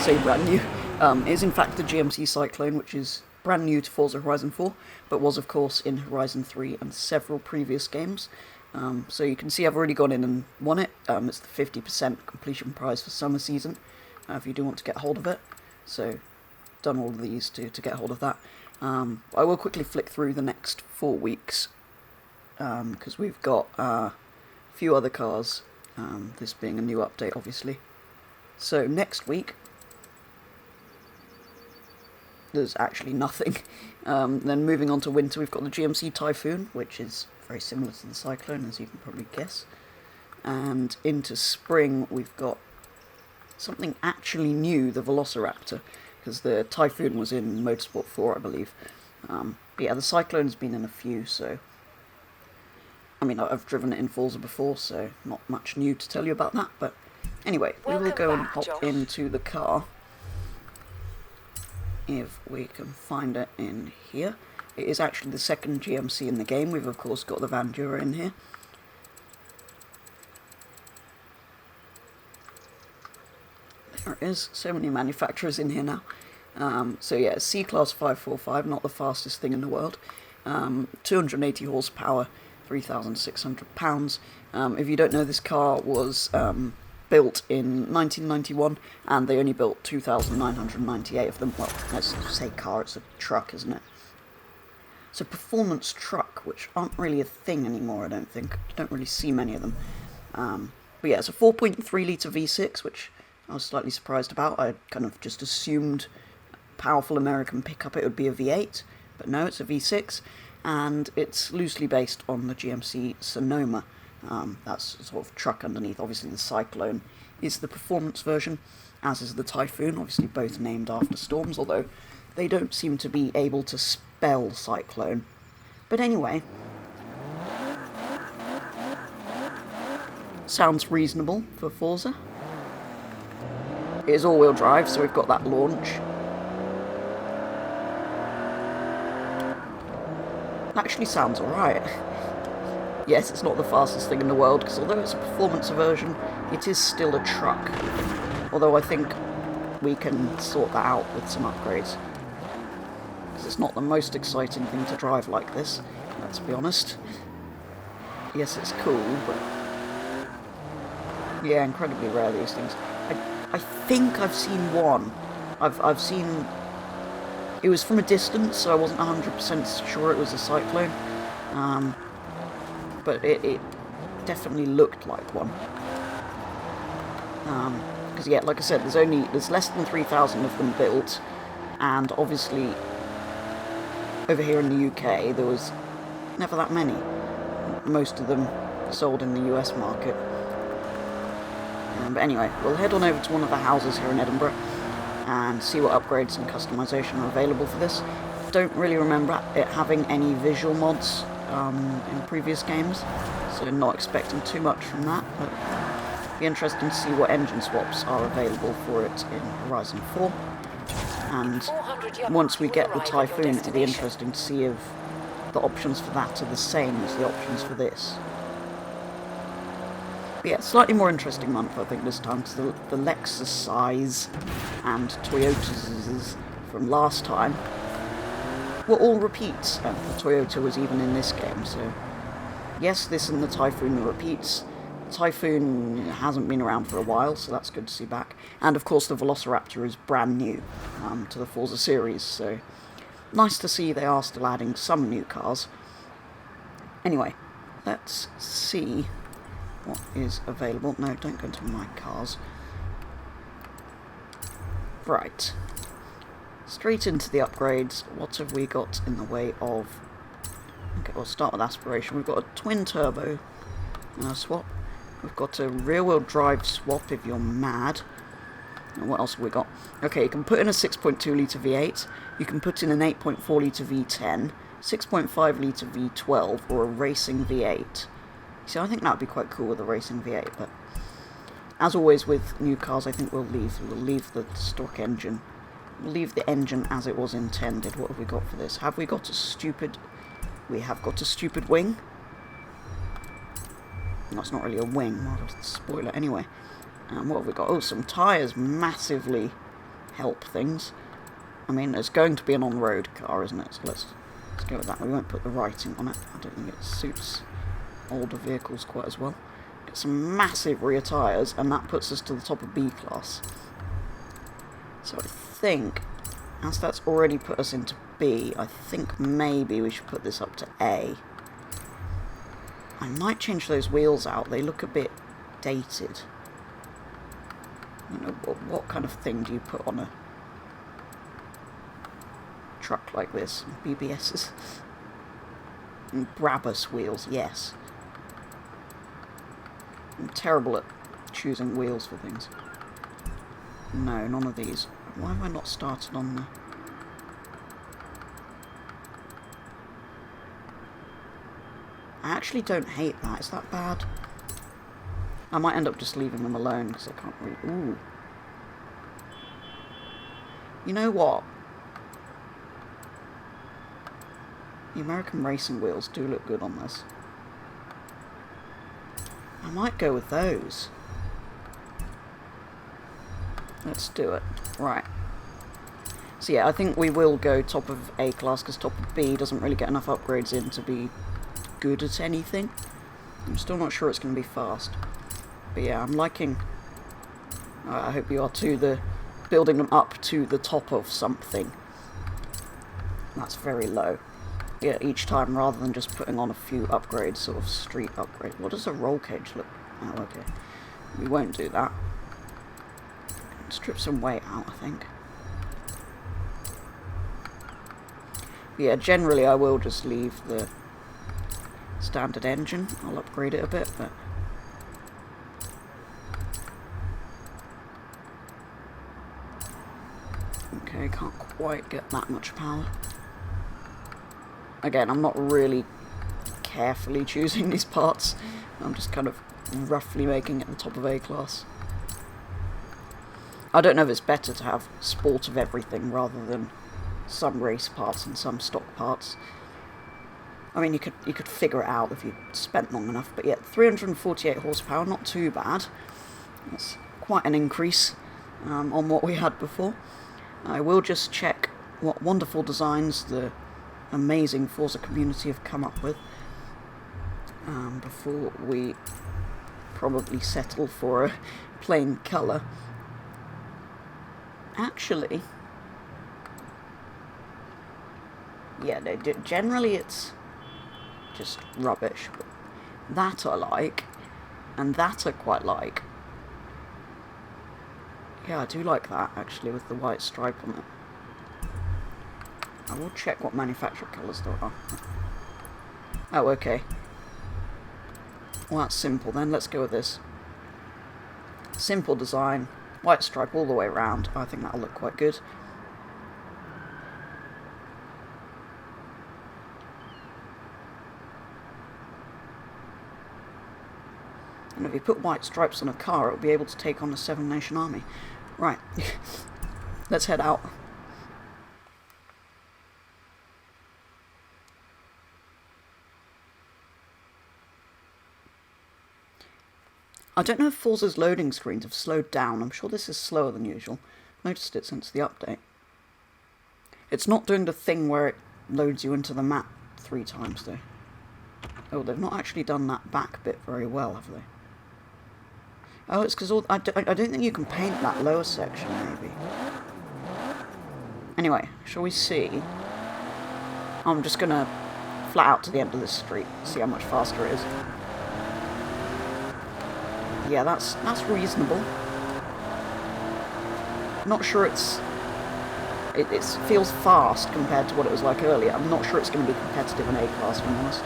say brand new, is in fact the GMC Syclone, which is brand new to Forza Horizon 4, but was of course in Horizon 3 and several previous games. So you can see I've already gone in and won it. It's the 50% completion prize for summer season, if you do want to get hold of it. So done all of these to get hold of that. I will quickly flick through the next 4 weeks, because we've got a few other cars, this being a new update obviously. So next week, there's actually nothing. Then moving on to winter, we've got the GMC Typhoon, which is very similar to the Syclone, as you can probably guess. And into spring, we've got something actually new, the Velociraptor, because the Typhoon was in Motorsport 4, I believe. But yeah, the Cyclone's been in a few, so... I mean, I've driven it in Forza before, so not much new to tell you about that, but... Anyway, we will go and hop into the car, if we can find it in here. It is actually the second GMC in the game. We've of course got the Vandura in here. There it is, so many manufacturers in here now. So yeah, C-Class 545, not the fastest thing in the world. 280 horsepower, 3,600 pounds. If you don't know, this car was built in 1991, and they only built 2,998 of them. Well, let's say car, it's a truck, isn't it? It's a performance truck, which aren't really a thing anymore, I don't think. I don't really see many of them. But yeah, it's a 4.3 litre V6, which I was slightly surprised about. I kind of just assumed powerful American pickup it would be a V8, but no, it's a V6, and it's loosely based on the GMC Sonoma. That's sort of truck underneath. Obviously the Syclone is the performance version, as is the Typhoon, obviously both named after storms, although they don't seem to be able to spell Cyclone. But anyway, sounds reasonable for Forza. It is all-wheel drive, so we've got that launch. Actually sounds alright. Yes, it's not the fastest thing in the world, because although it's a performance version, it is still a truck. Although I think we can sort that out with some upgrades. Because it's not the most exciting thing to drive like this, let's be honest. Yes, it's cool, but... yeah, incredibly rare, these things. I think I've seen one. I've seen... it was from a distance, so I wasn't 100% sure it was a Syclone. But it definitely looked like one. Because yeah, like I said, there's less than 3,000 of them built, and obviously over here in the UK there was never that many. Most of them sold in the US market. But anyway, we'll head on over to one of the houses here in Edinburgh and see what upgrades and customization are available for this. Don't really remember it having any visual mods in previous games, so not expecting too much from that, but it'll be interesting to see what engine swaps are available for it in Horizon 4. And once we get the Typhoon, it'll be interesting to see if the options for that are the same as the options for this. But yeah, slightly more interesting month I think this time, because the Lexus size and Toyota's from last time were all repeats, and the Toyota was even in this game, so yes, this and the Typhoon are repeats. The Typhoon hasn't been around for a while, so that's good to see back. And of course the Velociraptor is brand new to the Forza series, so nice to see they are still adding some new cars. Anyway, let's see what is available. No, don't go into my cars. Right. Straight into the upgrades. What have we got in the way of... okay, we'll start with aspiration. We've got a twin turbo swap. We've got a rear-wheel drive swap if you're mad. And what else have we got? Okay, you can put in a 6.2 litre V8. You can put in an 8.4 litre V10, 6.5 litre V12, or a racing V8. So I think that would be quite cool with a racing V8, but as always with new cars, I think we'll leave the stock engine. We'll leave the engine as it was intended. What have we got for this? Have we got a stupid... we have got a stupid wing. That's not really a wing, more of a spoiler anyway. What have we got? Oh, some tyres massively help things. I mean, it's going to be an on-road car, isn't it? So let's go with that. We won't put the writing on it. I don't think it suits older vehicles quite as well. Get some massive rear tyres, and that puts us to the top of B class. So I think, as that's already put us into B, I think maybe we should put this up to A. I might change those wheels out. They look a bit dated. I don't know, what kind of thing do you put on a truck like this? BBSs? And Brabus wheels, yes. I'm terrible at choosing wheels for things. No, none of these. Why have I not started on the... I actually don't hate that. Is that bad? I might end up just leaving them alone because I can't really... Ooh. You know what? The American racing wheels do look good on this. I might go with those. Let's do it. Right. So yeah, I think we will go top of A class because top of B doesn't really get enough upgrades in to be good at anything. I'm still not sure it's going to be fast. But yeah, I'm liking... I hope you are too, the building them up to the top of something. That's very low. Yeah, each time rather than just putting on a few upgrades, sort of street upgrade. What does a roll cage look? Oh, okay. We won't do that. Strip some weight out, I think. Yeah, generally I will just leave the standard engine. I'll upgrade it a bit, but... Okay, can't quite get that much power. Again, I'm not really carefully choosing these parts. I'm just kind of roughly making it the top of A class. I don't know if it's better to have sport of everything rather than some race parts and some stock parts. I mean, you could figure it out if you spent long enough, but yeah, 348 horsepower, not too bad. That's quite an increase on what we had before. I will just check what wonderful designs the amazing Forza community have come up with before we probably settle for a plain colour. Actually, yeah, generally it's just rubbish, but that I like, and that I quite like. Yeah, I do like that, actually, with the white stripe on it. I will check what manufacturer colours there are. Oh, okay. Well, that's simple then. Let's go with this. Simple design. White stripe all the way around. I think that'll look quite good. And if you put white stripes on a car, it'll be able to take on a 7-nation army. Right. Let's head out. I don't know if Forza's loading screens have slowed down. I'm sure this is slower than usual. I've noticed it since the update. It's not doing the thing where it loads you into the map 3 times, though. Oh, they've not actually done that back bit very well, have they? Oh, it's because I don't think you can paint that lower section, maybe. Anyway, shall we see? I'm just going to flat out to the end of this street, see how much faster it is. Yeah, that's reasonable. Not sure it feels fast compared to what it was like earlier. I'm not sure it's going to be competitive in A-class, if I'm honest.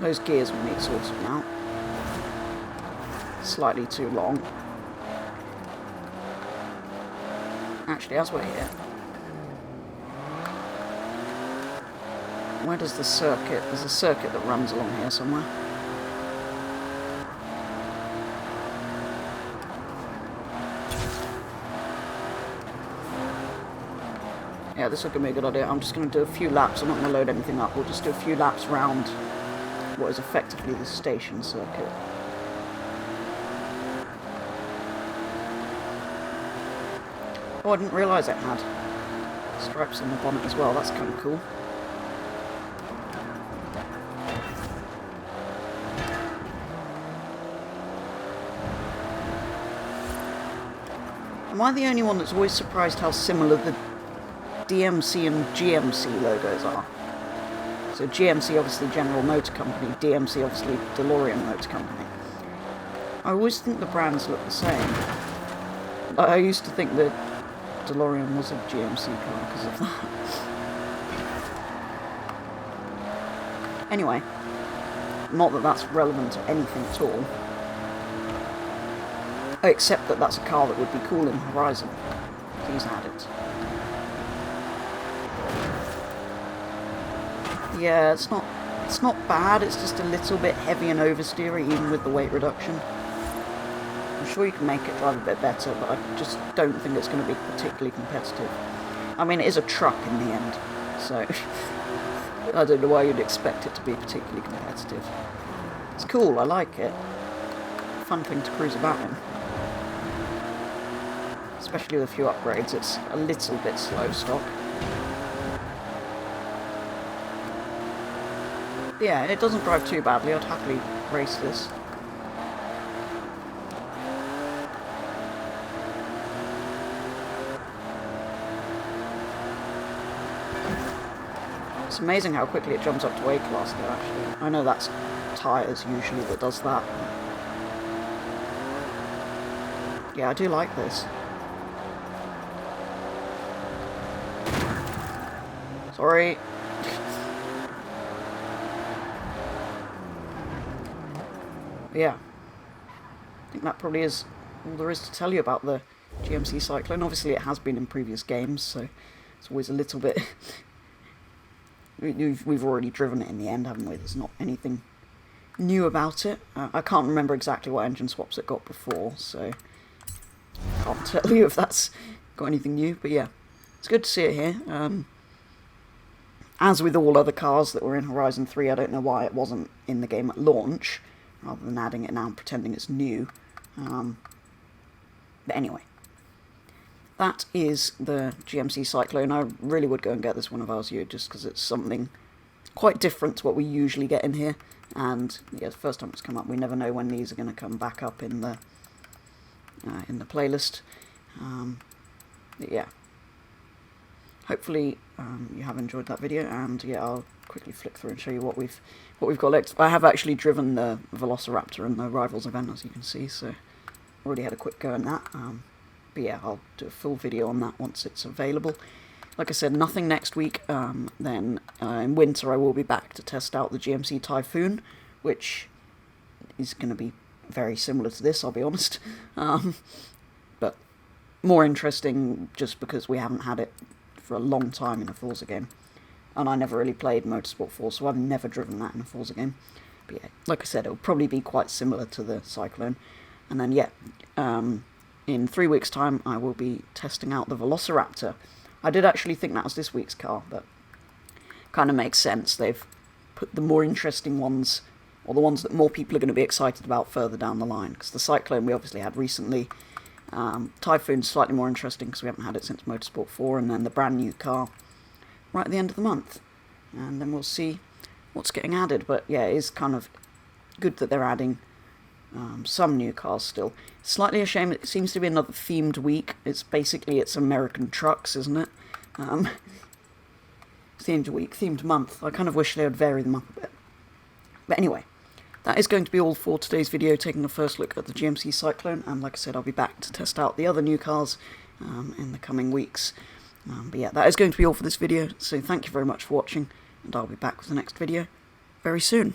Those gears will need sorting out. Slightly too long. Actually, as we're here, where does the circuit... There's a circuit that runs along here somewhere. Yeah, this will give me a good idea. I'm just going to do a few laps. I'm not going to load anything up. We'll just do a few laps round what is effectively the station circuit. Oh, I didn't realise it had stripes on the bonnet as well. That's kind of cool. Am I the only one that's always surprised how similar the DMC and GMC logos are? So GMC obviously General Motor Company, DMC obviously DeLorean Motor Company. I always think the brands look the same. I used to think that DeLorean was a GMC car because of that. Anyway, not that that's relevant to anything at all. Except that that's a car that would be cool in Horizon. Please add it. Yeah, it's not bad, it's just a little bit heavy and oversteery even with the weight reduction. I'm sure you can make it drive a bit better, but I just don't think it's going to be particularly competitive. I mean, it is a truck in the end, so I don't know why you'd expect it to be particularly competitive. It's cool, I like it. Fun thing to cruise about in. Especially with a few upgrades, it's a little bit slow stock. Yeah, it doesn't drive too badly, I'd happily race this. It's amazing how quickly it jumps up to A-class though, actually. I know that's tyres usually that does that. Yeah, I do like this. Sorry. Yeah. I think that probably is all there is to tell you about the GMC Syclone. Obviously it has been in previous games, so it's always a little bit... We've already driven it in the end, haven't we? There's not anything new about it. I can't remember exactly what engine swaps it got before, so I can't tell you if that's got anything new, but yeah. It's good to see it here. As with all other cars that were in Horizon 3, I don't know why it wasn't in the game at launch, rather than adding it now and pretending it's new. But anyway, that is the GMC Syclone. I really would go and get this one if I was you, just because it's something quite different to what we usually get in here. And yeah, the first time it's come up, we never know when these are going to come back up in the playlist. Yeah. Hopefully you have enjoyed that video, and yeah, I'll quickly flick through and show you what we've got next. I have actually driven the Velociraptor in the Rivals event, as you can see, so already had a quick go at that. But yeah, I'll do a full video on that once it's available. Like I said, nothing next week. Then in winter I will be back to test out the GMC Typhoon, which is going to be very similar to this, I'll be honest. But more interesting just because we haven't had it for a long time in a Forza game. And I never really played Motorsport 4, so I've never driven that in a Forza game. But yeah, like I said, it'll probably be quite similar to the Syclone. And then, yeah, in 3 weeks' time, I will be testing out the Velociraptor. I did actually think that was this week's car, but kind of makes sense. They've put the more interesting ones, or the ones that more people are going to be excited about further down the line. Because the Syclone we obviously had recently. Typhoon's slightly more interesting because we haven't had it since Motorsport 4, and then the brand new car right at the end of the month. And then we'll see what's getting added. But yeah, it is kind of good that they're adding some new cars still. Slightly a shame it seems to be another themed week. It's American trucks, isn't it? Themed week, themed month. I kind of wish they would vary them up a bit. But anyway, that is going to be all for today's video, taking a first look at the GMC Syclone, and like I said, I'll be back to test out the other new cars in the coming weeks. But yeah, that is going to be all for this video, so thank you very much for watching, and I'll be back with the next video very soon.